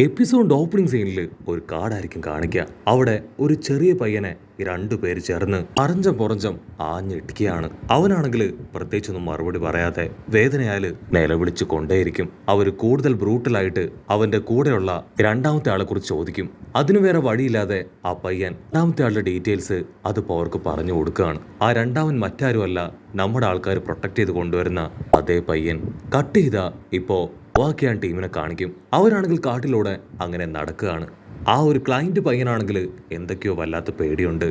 Episode opening സീനിൽ ഒരു കാർഡായിരിക്കും കാണിക്കുക. അവിടെ ഒരു ചെറിയ പയ്യനെ രണ്ടുപേര് ചേർന്ന് അറഞ്ചം പുറഞ്ചം ആഞ്ഞിട്ടിക്കുകയാണ്. അവനാണെങ്കിൽ പ്രത്യേകിച്ചൊന്നും മറുപടി പറയാതെ വേദനയാല് നിലവിളിച്ചു കൊണ്ടേയിരിക്കും. അവര് കൂടുതൽ ബ്രൂട്ടലായിട്ട് അവന്റെ കൂടെയുള്ള രണ്ടാമത്തെ ആളെ കുറിച്ച് ചോദിക്കും. അതിനു വേറെ വഴിയില്ലാതെ ആ പയ്യൻ രണ്ടാമത്തെ ആളുടെ ഡീറ്റെയിൽസ് അതിപ്പോ അവർക്ക് പറഞ്ഞു കൊടുക്കുകയാണ്. ആ രണ്ടാമൻ മറ്റാരുമല്ല, നമ്മുടെ ആൾക്കാർ പ്രൊട്ടക്ട് ചെയ്ത് കൊണ്ടുവരുന്ന അതേ പയ്യൻ. കട്ട് ചെയ്ത ഇപ്പോ വാക്കിയാൻ ടീമിനെ കാണിക്കും. അവരാണെങ്കിൽ കാട്ടിലൂടെ അങ്ങനെ നടക്കുകയാണ്. ആ ഒരു ക്ലയന്റ് പയ്യനാണെങ്കിൽ എന്തൊക്കെയോ വല്ലാത്ത പേടിയുണ്ട്.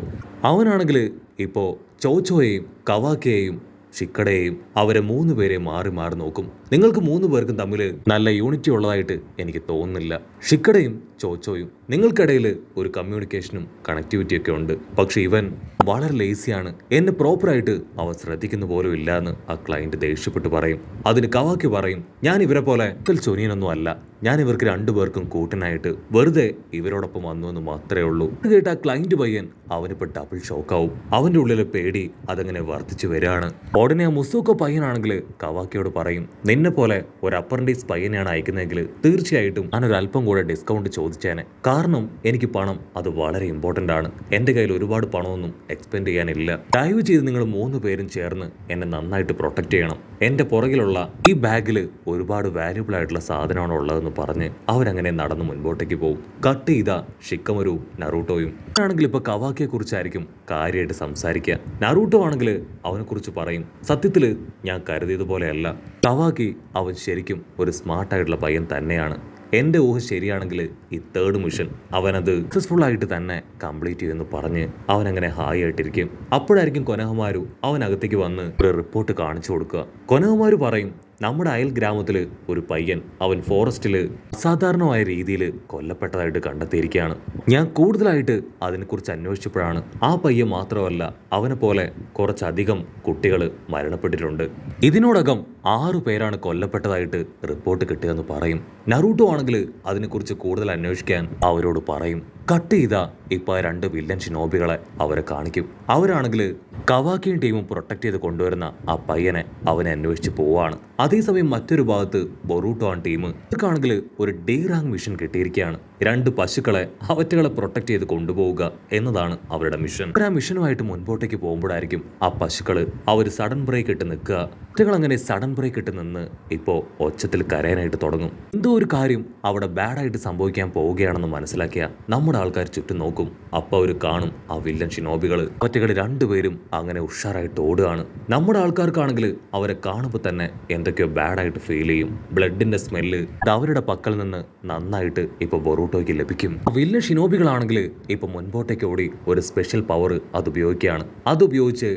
അവനാണെങ്കിൽ ഇപ്പോൾ ചോച്ചോയെയും കവാക്കിയെയും ഷിക്കടയെയും അവരെ 3 പേരെ മാറി മാറി നോക്കും. നിങ്ങൾക്ക് 3 പേർക്കും തമ്മിൽ നല്ല യൂണിറ്റി ഉള്ളതായിട്ട് എനിക്ക് തോന്നുന്നില്ല. ഷിക്കടയും ചോച്ചോയും നിങ്ങൾക്കിടയിൽ ഒരു കമ്മ്യൂണിക്കേഷനും കണക്ടിവിറ്റി ഒക്കെ ഉണ്ട്. പക്ഷെ ഇവൻ വളരെ ലേസിയാണ്, എന്നെ പ്രോപ്പറായിട്ട് അവൻ ശ്രദ്ധിക്കുന്ന പോലും ഇല്ല എന്ന് ആ ക്ലയന്റ് ദേഷ്യപ്പെട്ട് പറയും. അതിന് കവാക്കി പറയും, ഞാൻ ഇവരെ പോലെ ചൊനിയനൊന്നും അല്ല, ഞാൻ ഇവർക്ക് 2 പേർക്കും കൂട്ടനായിട്ട് വെറുതെ ഇവരോടൊപ്പം വന്നു എന്ന് മാത്രമേ ഉള്ളൂ. കേട്ട ആ ക്ലയന്റ് പയ്യൻ അവനിപ്പോൾ ഡബിൾ ഷോക്കാവും. അവന്റെ ഉള്ളിലെ പേടി അതങ്ങനെ വർദ്ധിച്ചു വരികയാണ്. ഉടനെ ആ മുസൂക്കോ പയ്യനാണെങ്കിൽ കവാക്കിയോട് പറയും, നിന്നെ പോലെ ഒരു അപ്രന്റീസ് പയ്യനെയാണ് അയക്കുന്നതെങ്കിൽ തീർച്ചയായിട്ടും ഞാനൊരു അല്പം കൂടെ ഡിസ്കൗണ്ട് ചോദിച്ചേനെ. കാരണം എനിക്ക് പണം അത് വളരെ ഇമ്പോർട്ടൻ്റ് ആണ്. എൻ്റെ കയ്യിൽ ഒരുപാട് പണമൊന്നും എക്സ്പെൻഡ് ചെയ്യാനില്ല. ദയവ് ചെയ്ത് നിങ്ങൾ 3 പേരും ചേർന്ന് എന്നെ നന്നായിട്ട് പ്രൊട്ടക്ട് ചെയ്യണം. എൻ്റെ പുറകിലുള്ള ഈ ബാഗിൽ ഒരുപാട് വാല്യുബിൾ ആയിട്ടുള്ള സാധനമാണ് ഉള്ളതെന്ന് പറഞ്ഞ് അവരങ്ങനെ നടന്ന് മുൻപോട്ടേക്ക് പോകും. കട്ട് ചെയ്ത ഷിക്കമരു നറൂട്ടോയും ആണെങ്കിൽ ഇപ്പൊ കവാക്കിയെ കുറിച്ചായിരിക്കും കാര്യമായിട്ട് സംസാരിക്കുക. നറൂട്ടോ ആണെങ്കിൽ അവനെ കുറിച്ച് പറയും, സത്യത്തില് ഞാൻ കരുതിയതുപോലെയല്ല കവാക്കി, അവൻ ശരിക്കും ഒരു സ്മാർട്ടായിട്ടുള്ള പയ്യൻ തന്നെയാണ്. എൻ്റെ ഊഹം ശരിയാണെങ്കിൽ ഈ 3rd മിഷൻ അവനത് സക്സസ്ഫുൾ ആയിട്ട് തന്നെ കംപ്ലീറ്റ് ചെയ്യുമെന്ന് പറഞ്ഞ് അവനങ്ങനെ ഹായ് ആയിട്ടിരിക്കും. അപ്പോഴായിരിക്കും കൊനഹമാരു അവനകത്തേക്ക് വന്ന് ഒരു റിപ്പോർട്ട് കാണിച്ചു കൊടുക്കുക. കൊനഹമാരു പറയും, നമ്മുടെ അയൽ ഗ്രാമത്തിൽ ഒരു പയ്യൻ അവൻ ഫോറസ്റ്റിൽ അസാധാരണമായ രീതിയിൽ കൊല്ലപ്പെട്ടതായിട്ട് കണ്ടെത്തിയിരിക്കുകയാണ്. ഞാൻ കൂടുതലായിട്ട് അതിനെക്കുറിച്ച് അന്വേഷിച്ചപ്പോഴാണ് ആ പയ്യൻ മാത്രമല്ല അവനെ പോലെ കുറച്ചധികം കുട്ടികൾ മരണപ്പെട്ടിട്ടുണ്ട്. ഇതിനോടകം 6 പേരാണ് കൊല്ലപ്പെട്ടതായിട്ട് റിപ്പോർട്ട് കിട്ടുകയെന്ന് പറയും. നറൂട്ടോ ആണെങ്കിൽ അതിനെക്കുറിച്ച് കൂടുതൽ അന്വേഷിക്കാൻ അവരോട് പറയും. കട്ട് ചെയ്ത ഇപ്പൊ 2 വില്ലൻ ഷിനോബികളെ അവരെ കാണിക്കും. അവരാണെങ്കിൽ കവാക്കിയും ടീമും പ്രൊട്ടക്ട് ചെയ്ത് കൊണ്ടുവരുന്ന ആ പയ്യനെ അവനെ അന്വേഷിച്ച് പോവാണ്. അതേസമയം മറ്റൊരു ഭാഗത്ത് ബൊറൂട്ടോ ആണ് ടീം. ഇവർക്കാണെങ്കിൽ ഒരു ഡീറാങ് മിഷൻ കിട്ടിയിരിക്കുകയാണ്. 2 പശുക്കളെ അവറ്റകളെ പ്രൊട്ടക്ട് ചെയ്ത് കൊണ്ടുപോവുക എന്നതാണ് അവരുടെ മിഷൻ. ആ മിഷനുമായിട്ട് മുൻപോട്ടേക്ക് പോകുമ്പോഴായിരിക്കും ആ പശുക്കള് അവർ സഡൻ ബ്രേക്ക് ഇട്ട് നിൽക്കുക. അവറ്റകൾ അങ്ങനെ സഡൻ ബ്രേക്ക് ഇട്ട് നിന്ന് ഇപ്പോൾ ഒച്ചത്തിൽ കരയാനായിട്ട് തുടങ്ങും. എന്തോ ഒരു കാര്യം അവിടെ ബാഡായിട്ട് സംഭവിക്കാൻ പോവുകയാണെന്ന് മനസ്സിലാക്കിയ നമ്മുടെ ആൾക്കാർ ചുറ്റും നോക്കും. അപ്പോൾ അവർ കാണും ആ വില്ലൻ ഷിനോബികള് ഒറ്റകൾ 2 പേരും അങ്ങനെ ഉഷാറായിട്ട് ഓടുകയാണ്. നമ്മുടെ ആൾക്കാർക്കാണെങ്കിൽ അവരെ കാണുമ്പോൾ തന്നെ എന്തൊക്കെയോ ബാഡായിട്ട് ഫീൽ ചെയ്യും. ബ്ലഡിന്റെ സ്മെല്ല് അവരുടെ പക്കൽ നിന്ന് നന്നായിട്ട് ഇപ്പൊ ബൊറൂട്ടോയ്ക്ക് ലഭിക്കും. വില്ലൻ ഷിനോബികളാണെങ്കിൽ ഇപ്പൊ മുൻപോട്ടേക്ക് ഓടി ഒരു സ്പെഷ്യൽ പവർ അത് ഉപയോഗിക്കുകയാണ്. അതുപയോഗിച്ച്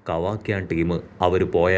കവാക്കിയാൻ ടീം അവർ പോയ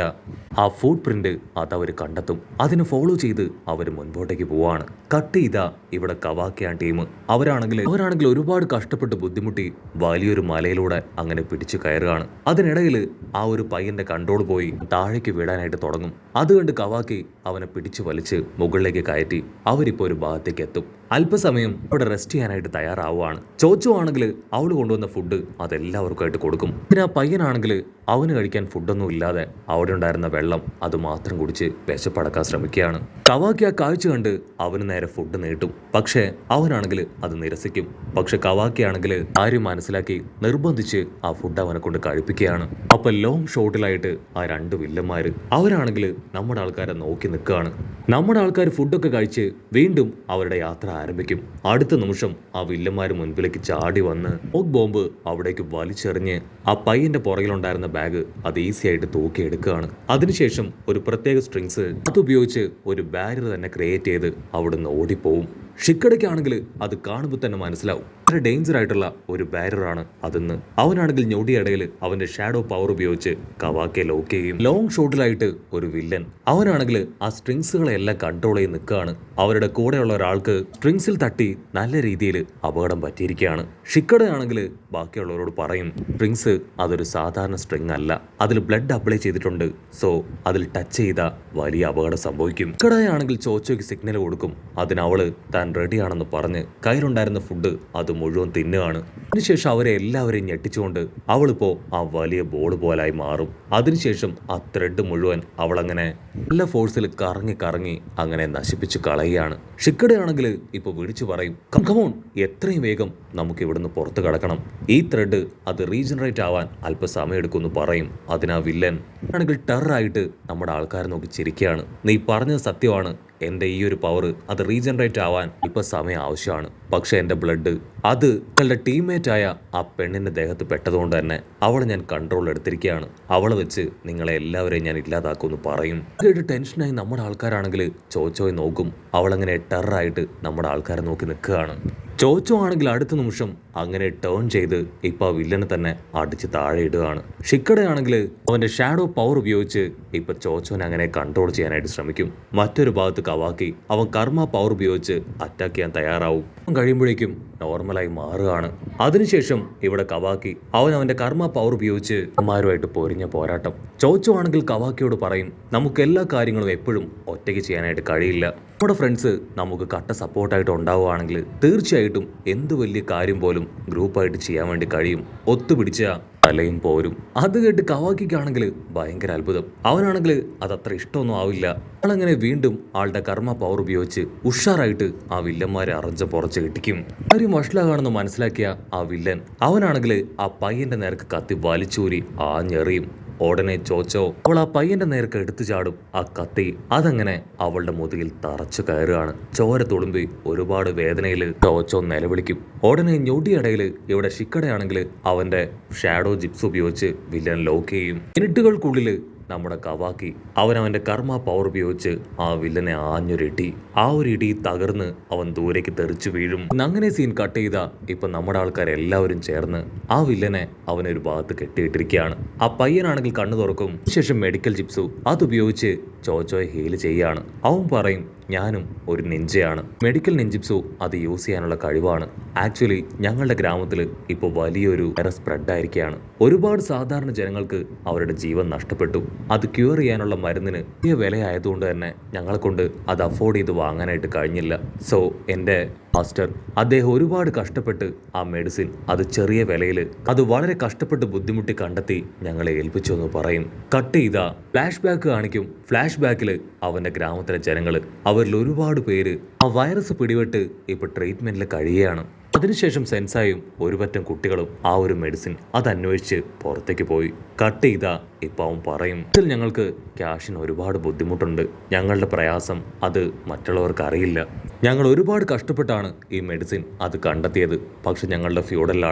ആ ഫുട് പ്രിന്റ് അതവർ കണ്ടെത്തും. അതിനെ ഫോളോ ചെയ്ത് അവർ മുൻപോട്ടേക്ക് പോവാണ്. കട്ട് ചെയ്ത ഇവിടെ കവാക്കിയാൻ ടീം അവരാണെങ്കിൽ ഒരുപാട് കഷ്ടപ്പെട്ട് ബുദ്ധിമുട്ടി വലിയൊരു മലയിലൂടെ അങ്ങനെ പിടിച്ചു കയറുകയാണ്. അതിനിടയിൽ ആ ഒരു പയ്യന്റെ കൺട്രോൾ പോയി താഴേക്ക് വീടാനായിട്ട് തുടങ്ങും. അത് കണ്ട് കവാക്കി അവനെ പിടിച്ചു വലിച്ച് മുകളിലേക്ക് കയറ്റി അവരിപ്പോ ഒരു ഭാഗത്തേക്ക് എത്തും. അല്പസമയം അവിടെ റെസ്റ്റ് ചെയ്യാനായിട്ട് തയ്യാറാവുകയാണ്. ചോച്ചോ ആണെങ്കിൽ അവൾ കൊണ്ടുവന്ന ഫുഡ് അതെല്ലാവർക്കുമായിട്ട് കൊടുക്കും. പിന്നെ ആ പയ്യനാണെങ്കിൽ അവന് കഴിക്കാൻ ഫുഡൊന്നും ഇല്ലാതെ അവിടെ ഉണ്ടായിരുന്ന വെള്ളം അത് മാത്രം കുടിച്ച് വിശപ്പടക്കാൻ ശ്രമിക്കുകയാണ്. കവാക്കി ആ കാഴ്ച കണ്ട് അവന് നേരെ ഫുഡ് നീട്ടും. പക്ഷേ അവനാണെങ്കിൽ അത് നിരസിക്കും. പക്ഷെ കവാക്കി ആണെങ്കിൽ ആരും മനസ്സിലാക്കി നിർബന്ധിച്ച് ആ ഫുഡ് അവനെ കൊണ്ട് കഴിപ്പിക്കുകയാണ്. അപ്പൊ ലോങ് ഷോട്ടിലായിട്ട് ആ 2 വില്ലന്മാര് അവരാണെങ്കിൽ നമ്മുടെ ആൾക്കാരെ നോക്കി നിൽക്കുകയാണ്. നമ്മുടെ ആൾക്കാർ ഫുഡൊക്കെ കഴിച്ച് വീണ്ടും അവരുടെ യാത്ര ആരംഭിക്കും. അടുത്ത നിമിഷം ആ വില്ലന്മാര് മുൻപിലേക്ക് ചാടി വന്ന് സ്മോക്ക് ബോംബ് അവിടേക്ക് വലിച്ചെറിഞ്ഞ് ആ പയ്യന്റെ പുറകിലുണ്ടായിരുന്ന ബാഗ് അത് ഈസി ആയിട്ട് തൂക്കിയെടുക്കുകയാണ്. അതിനുശേഷം ഒരു പ്രത്യേക സ്ട്രിങ്സ് അതുപയോഗിച്ച് ഒരു ബാരിയർ തന്നെ ക്രിയേറ്റ് ചെയ്ത് അവിടുന്ന് ഓടിപ്പോവും. ഷിക്കടയ്ക്കാണെങ്കിൽ അത് കാണുമ്പോൾ തന്നെ മനസ്സിലാവും വളരെ ഡേഞ്ചർ ആയിട്ടുള്ള ഒരു ബാരിയറാണ് അതെന്ന്. അവനാണെങ്കിൽ ഞൊടിയിടയിൽ അവന്റെ ഷാഡോ പവർ ഉപയോഗിച്ച് കവാക്കെ ലോക്ക് ചെയ്യും. ലോങ് ഷോട്ടിലായിട്ട് ഒരു വില്ലൻ അവനാണെങ്കിൽ ആ സ്ട്രിങ്സുകളെല്ലാം കൺട്രോൾ ചെയ്ത് നിൽക്കുകയാണ്. അവരുടെ കൂടെയുള്ള ഒരാൾക്ക് സ്ട്രിങ്സിൽ തട്ടി നല്ല രീതിയിൽ അപകടം പറ്റിയിരിക്കുകയാണ്. ഷിക്കടയാണെങ്കിൽ ബാക്കിയുള്ളവരോട് പറയും, സ്ട്രിങ്സ് അതൊരു സാധാരണ സ്ട്രിങ് അല്ല, അതിൽ ബ്ലഡ് അപ്ലൈ ചെയ്തിട്ടുണ്ട്. സോ അതിൽ ടച്ച് ചെയ്ത വലിയ അപകടം സംഭവിക്കും. ഷിക്കടയാണെങ്കിൽ ചോച്ചോയ്ക്ക് സിഗ്നൽ കൊടുക്കും. അതിനവള് താൻ റെഡിയാണെന്ന് പറഞ്ഞ് കയ്യിലുണ്ടായിരുന്ന ഫുഡ് അത് മുഴുവൻ തിന്നുകയാണ്. അതിനുശേഷം അവരെ എല്ലാവരെയും ഞെട്ടിച്ചുകൊണ്ട് അവളിപ്പോ ആ വലിയ ബോൾ പോലായി മാറും. അതിനുശേഷം ആ ത്രെഡ് മുഴുവൻ അവളങ്ങനെ നല്ല ഫോഴ്സിൽ കറങ്ങി കറങ്ങി അങ്ങനെ നശിപ്പിച്ചു കളയുകയാണ്. ഷിക്കടയാണെങ്കിൽ ഇപ്പൊ വിളിച്ചു പറയും, കമോൺ, എത്രയും വേഗം നമുക്ക് ഇവിടുന്ന് പുറത്ത് കടക്കണം. ഈ ത്രെഡ് അത് റീജനറേറ്റ് ആവാൻ അല്പസമയം എടുക്കുമെന്ന് പറയും. അതിനാ വില്ലൻ ആണെങ്കിൽ ടെററായിട്ട് നമ്മുടെ ആൾക്കാരെ നോക്കി ചിരിക്കുകയാണ്. നീ പറഞ്ഞത് സത്യമാണ്, എൻ്റെ ഈ ഒരു പവർ അത് റീജനറേറ്റ് ആവാൻ ഇപ്പം സമയം ആവശ്യമാണ്. പക്ഷെ എൻ്റെ ബ്ലഡ് അത് നിങ്ങളുടെ ടീംമേറ്റായ ആ പെണ്ണിൻ്റെ ദേഹത്ത് പെട്ടതുകൊണ്ട് തന്നെ അവളെ ഞാൻ കൺട്രോൾ എടുത്തിരിക്കുകയാണ്. അവളെ വെച്ച് നിങ്ങളെ എല്ലാവരെയും ഞാൻ ഇല്ലാതാക്കുമെന്ന് പറയും. കേട്ട് ടെൻഷനായി നമ്മുടെ ആൾക്കാരാണെങ്കിൽ ചോച്ചോയി നോക്കും. അവളങ്ങനെ ടെററായിട്ട് നമ്മുടെ ആൾക്കാരെ നോക്കി നിൽക്കുകയാണ്. ചോച്ചോ ആണെങ്കിൽ അടുത്ത നിമിഷം അങ്ങനെ ടേൺ ചെയ്ത് ഇപ്പൊ ആ വില്ലനെ തന്നെ അടിച്ച് താഴെ ഇടുകയാണ്. ഷിക്കടയാണെങ്കിൽ അവന്റെ ഷാഡോ പവർ ഉപയോഗിച്ച് ഇപ്പൊ ചോച്ചോനെ അങ്ങനെ കൺട്രോൾ ചെയ്യാനായിട്ട് ശ്രമിക്കും. മറ്റൊരു ഭാഗത്ത് കവാക്കി അവൻ കർമ്മ പവർ ഉപയോഗിച്ച് അറ്റാക്ക് ചെയ്യാൻ തയ്യാറാവും. കഴിയുമ്പോഴേക്കും നോർമലായി മാറുകയാണ്. അതിനുശേഷം ഇവിടെ കവാക്കി അവന്റെ കർമ്മ പവർ ഉപയോഗിച്ച് അമ്മമാരുമായിട്ട് പൊരിഞ്ഞ പോരാട്ടം. ചോച്ചോ ആണെങ്കിൽ കവാക്കിയോട് പറയും, നമുക്ക് എല്ലാ കാര്യങ്ങളും എപ്പോഴും ഒറ്റയ്ക്ക് ചെയ്യാനായിട്ട് കഴിയില്ല. നമ്മുടെ ഫ്രണ്ട്സ് നമുക്ക് കട്ട സപ്പോർട്ടായിട്ട് ഉണ്ടാവുകയാണെങ്കിൽ തീർച്ചയായിട്ടും എന്ത് വലിയ കാര്യം പോലും ഗ്രൂപ്പായിട്ട് ചെയ്യാൻ വേണ്ടി കഴിയും. ഒത്തുപിടിച്ച തലയും പോരും. അത് കേട്ട് കവാക്കിക്കാണെങ്കിൽ ഭയങ്കര അത്ഭുതം. അവനാണെങ്കിൽ അതത്ര ഇഷ്ടമൊന്നും ആവില്ല. ആളങ്ങനെ വീണ്ടും ആളുടെ കർമ്മ പവർ ഉപയോഗിച്ച് ഉഷാറായിട്ട് ആ വില്ലന്മാരെ അറഞ്ച പുറച്ച് കിട്ടിക്കും. കാര്യം വഷളാണെന്ന് മനസ്സിലാക്കിയ ആ വില്ലൻ അവനാണെങ്കിൽ ആ പയ്യന്റെ നേർക്ക് കത്തി വലിച്ചൂരി ആഞ്ഞെറിയും. ഉടനെ ചോച്ചോ അവൾ ആ പയ്യന്റെ നേർക്ക് എടുത്തു ചാടും. ആ കത്തി അതങ്ങനെ അവളുടെ മുതുകിൽ തറച്ചു കയറുകയാണ്. ചോര തുളുമ്പി ഒരുപാട് വേദനയിൽ ചോച്ചോ നിലവിളിക്കും. ഉടനെ ഞൊടിയിടയിൽ ഇവിടെ ഷിക്കടയാണെങ്കിൽ അവന്റെ ഷാഡോ ജിപ്സ് ഉപയോഗിച്ച് വില്ലൻ ലോക്ക് ചെയ്യും. മിനിറ്റുകൾക്കുള്ളിൽ നമ്മുടെ കവാക്കി അവന്റെ കർമ്മ പവർ ഉപയോഗിച്ച് ആ വില്ലനെ ആഞ്ഞൊരിടി. ആ ഒരു ഇടി തകർന്ന് അവൻ ദൂരേക്ക് തെറിച്ചു വീഴും. അങ്ങനെ സീൻ കട്ട് ചെയ്ത ഇപ്പൊ നമ്മുടെ ആൾക്കാരെല്ലാവരും ചേർന്ന് ആ വില്ലനെ അവനൊരു ഭാഗത്ത് കെട്ടിയിട്ടിരിക്കുകയാണ്. ആ പയ്യനാണെങ്കിൽ കണ്ണു തുറക്കും. ശേഷം മെഡിക്കൽ ജിപ്സു അതുപയോഗിച്ച് ചോച്ചോയെ ഹീൽ ചെയ്യാണ്. അവൻ പറയും, ഞാനും ഒരു നിഞ്ചയാണ്. മെഡിക്കൽ നിഞ്ചിപ്സു അത് യൂസ് ചെയ്യാനുള്ള കഴിവാണ്. ആക്ച്വലി ഞങ്ങളുടെ ഗ്രാമത്തിൽ ഇപ്പോൾ വലിയൊരു സ്പ്രെഡ് ആയിരിക്കുകയാണ്. ഒരുപാട് സാധാരണ ജനങ്ങൾക്ക് അവരുടെ ജീവൻ നഷ്ടപ്പെട്ടു. അത് ക്യൂർ ചെയ്യാനുള്ള മരുന്നിന് വലിയ വിലയായതുകൊണ്ട് തന്നെ ഞങ്ങളെ കൊണ്ട് അത് അഫോർഡ് ചെയ്ത് വാങ്ങാനായിട്ട് കഴിഞ്ഞില്ല. സോ എൻ്റെ മാസ്റ്റർ അദ്ദേഹം ഒരുപാട് കഷ്ടപ്പെട്ട് ആ മെഡിസിൻ അത് ചെറിയ വിലയിൽ അത് വളരെ കഷ്ടപ്പെട്ട് ബുദ്ധിമുട്ടി കണ്ടെത്തി ഞങ്ങളെ ഏൽപ്പിച്ചു എന്ന് പറയും. കട്ട് ചെയ്ത ഫ്ലാഷ് ബാക്ക് കാണിക്കും. ഫ്ലാഷ് ബാക്കിൽ അവന്റെ ഗ്രാമത്തിലെ ജനങ്ങൾ അവരിൽ ഒരുപാട് പേര് ആ വൈറസ് പിടിപെട്ട് ഇപ്പൊ ട്രീറ്റ്മെന്റിൽ കഴിയുകയാണ്. അതിനുശേഷം സെൻസായും ഒരുപറ്റം കുട്ടികളും ആ ഒരു മെഡിസിൻ അത് അന്വേഷിച്ച് പുറത്തേക്ക് പോയി. കട്ട് ചെയ്ത ഇപ്പം അവൻ പറയും, ഇതിൽ ഞങ്ങൾക്ക് ക്യാഷിന് ഒരുപാട് ബുദ്ധിമുട്ടുണ്ട്. ഞങ്ങളുടെ പ്രയാസം അത് മറ്റുള്ളവർക്ക് അറിയില്ല. ഞങ്ങൾ ഒരുപാട് കഷ്ടപ്പെട്ടാണ് ഈ മെഡിസിൻ അത് കണ്ടെത്തിയത്. പക്ഷെ ഞങ്ങളുടെ ഫ്യൂഡൽ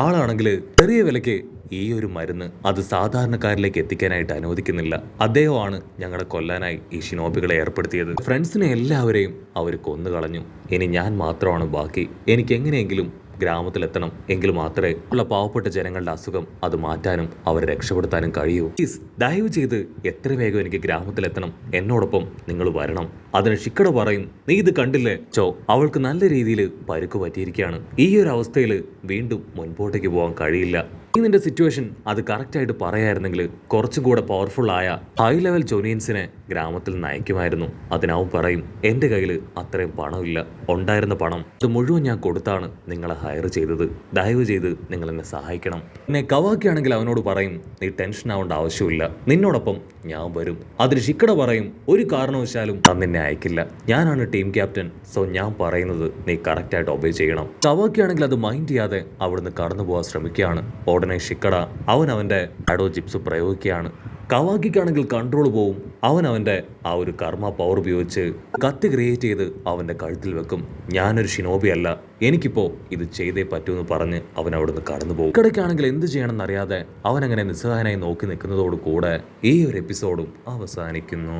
ആളാണെങ്കിൽ ചെറിയ വിലയ്ക്ക് ഈ ഒരു മരുന്ന് അത് സാധാരണക്കാരിലേക്ക് എത്തിക്കാനായിട്ട് അനുവദിക്കുന്നില്ല. അദ്ദേഹമാണ് ഞങ്ങളെ കൊല്ലാനായി ഈ ഷിനോബികളെ ഏർപ്പെടുത്തിയത്. ഫ്രണ്ട്സിനെ എല്ലാവരെയും അവർ കൊന്നുകളഞ്ഞു. ഇനി ഞാൻ മാത്രമാണ് ബാക്കി. എനിക്ക് എങ്ങനെയെങ്കിലും ഗ്രാമത്തിലെത്തണം. എങ്കിൽ മാത്രമേ ഉള്ള പാവപ്പെട്ട ജനങ്ങളുടെ അസുഖം അത് മാറ്റാനും അവരെ രക്ഷപ്പെടുത്താനും കഴിയൂ. പ്ലീസ് ദയവ് ചെയ്ത് എത്ര വേഗം എനിക്ക് ഗ്രാമത്തിലെത്തണം. എന്നോടൊപ്പം നിങ്ങൾ വരണം. അതിന് ഷിക്കട പറയും, നീ ഇത് കണ്ടില്ലേ ചോ, അവൾക്ക് നല്ല രീതിയിൽ പരുക്ക് പറ്റിയിരിക്കുകയാണ്. ഈ ഒരു അവസ്ഥയിൽ വീണ്ടും മുൻപോട്ടേക്ക് പോകാൻ കഴിയില്ല. ഈ നിന്റെ സിറ്റുവേഷൻ അത് കറക്റ്റായിട്ട് പറയായിരുന്നെങ്കിൽ കുറച്ചും കൂടെ പവർഫുൾ ആയ ഹൈ ലെവൽ ജോനിയൻസിനെ ഗ്രാമത്തിൽ നയിക്കുമായിരുന്നു. അതിനാവും പറയും, എൻ്റെ കയ്യിൽ അത്രയും പണമില്ല. ഉണ്ടായിരുന്ന പണം അത് മുഴുവൻ ഞാൻ കൊടുത്താണ് നിങ്ങളെ ഹയർ ചെയ്തത്. ദയവ് ചെയ്ത് നിങ്ങൾ എന്നെ സഹായിക്കണം. എന്നെ കവാക്കിയാണെങ്കിൽ അവനോട് പറയും, നീ ടെൻഷൻ ആവേണ്ട ആവശ്യമില്ല, നിന്നോടൊപ്പം ഞാൻ വരും. അതിന് ഷിക്കട പറയും, ഒരു കാരണവശാലും ഞാൻ നിന്നെ അയക്കില്ല. ഞാനാണ് ടീം ക്യാപ്റ്റൻ. സോ ഞാൻ പറയുന്നത് നീ കറക്റ്റായിട്ട് ഒബേ ചെയ്യണം. കവാക്കിയാണെങ്കിൽ അത് മൈൻഡ് ചെയ്യാതെ അവിടുന്ന് കടന്നു പോകാൻ ശ്രമിക്കുകയാണ്. ഉടനെ ഷിക്കട അവന്റെ ഷാഡോ ജിപ്സ് പ്രയോഗിക്കുകയാണ്. കവാക്കിക്കാണെങ്കിൽ കൺട്രോൾ പോവും. അവന്റെ ആ ഒരു കർമ്മ പവർ ഉപയോഗിച്ച് കത്തി ക്രിയേറ്റ് ചെയ്ത് അവന്റെ കഴുത്തിൽ വെക്കും. ഞാനൊരു ഷിനോബി അല്ല, എനിക്കിപ്പോ ഇത് ചെയ്തേ പറ്റൂന്ന് പറഞ്ഞ് അവൻ അവിടുന്ന് കടന്നു പോകും. ഇടയ്ക്കാണെങ്കിൽ എന്ത് ചെയ്യണമെന്ന് അറിയാതെ അവൻ അങ്ങനെ നിസ്സഹായനായി നോക്കി നിൽക്കുന്നതോട് കൂടെ ഈ ഒരു എപ്പിസോഡും അവസാനിക്കുന്നു.